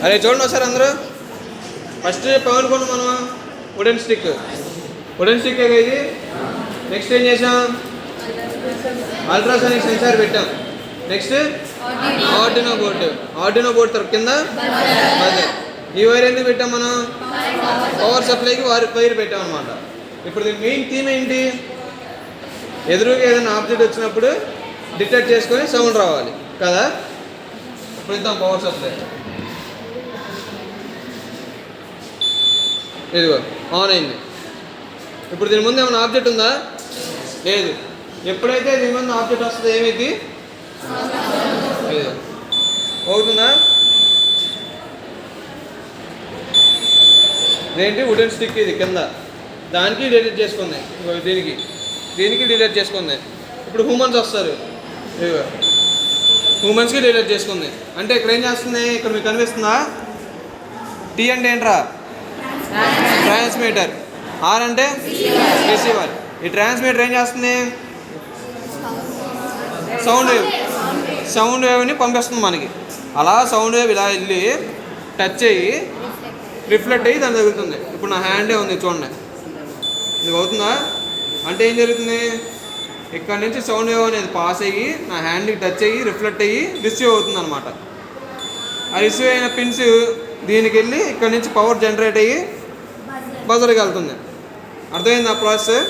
అరే చూడండి ఒకసారి అందరూ. ఫస్ట్ పవన్ కొను మనం వుడెన్ స్టిక్ ఇది. నెక్స్ట్ ఏం చేసాం? అల్ట్రాసోనిక్ సెన్సార్ పెట్టాం. నెక్స్ట్ ఆర్డినో బోర్డు తరపు కింద బజర్. ఈ వైర్ ఎందుకు పెట్టాం మనం? పవర్ సప్లైకి వైర్ పెట్టాం అనమాట. ఇప్పుడు దీని మెయిన్ థీమ్ ఏంటి? ఎదురుగా ఏదైనా ఆబ్జెక్ట్ వచ్చినప్పుడు డిటెక్ట్ చేసుకొని సౌండ్ రావాలి కదా. ఇప్పుడు ఇద్దాం పవర్ సప్లై. ఇదిగో ఆన్ అయింది. ఇప్పుడు దీని ముందు ఏమైనా ఆబ్జెక్ట్ ఉందా? లేదు. ఎప్పుడైతే దీని ముందు ఆబ్జెక్ట్ వస్తుందో ఏమైంది? లేదు. అవుతుందా? ఇదేంటి? వుడెన్ స్టిక్ ఇది కింద. దానికి డిలీట్ చేసుకుంది. దీనికి డిలీట్ చేసుకుంది. ఇప్పుడు హ్యూమన్స్ వస్తారు. ఇదిగో హ్యూమన్స్కి డిలీట్ చేసుకుంది. అంటే ఇక్కడ ఏం చేస్తుంది? ఇక్కడ మీకు కనిపిస్తుందా? టీ అంటే ఏంట్రా? ట్రాన్స్మిటర్. ఆర్ అంటే రిసీవర్. ఈ ట్రాన్స్మిటర్ ఏం చేస్తుంది? సౌండ్ వేవ్ని పంపిస్తుంది మనకి. అలా సౌండ్ వేవ్ ఇలా వెళ్ళి టచ్ అయ్యి రిఫ్లెక్ట్ అయ్యి దాని తగులుతుంది. ఇప్పుడు నా హ్యాండే ఉంది చూడండి. ఇది అవుతుందా? అంటే ఏం జరుగుతుంది? ఇక్కడ నుంచి సౌండ్ వేవ్ అనేది పాస్ అయ్యి నా హ్యాండ్కి టచ్ అయ్యి రిఫ్లెక్ట్ అయ్యి రిసీవ్ అవుతుంది అనమాట. ఆ రిసీవ్ అయిన పిన్స్ దీనికి వెళ్ళి ఇక్కడ నుంచి పవర్ జనరేట్ అయ్యి బజర్కి వెళ్తుంది. అర్థమైంది ఆ ప్రాసెస్?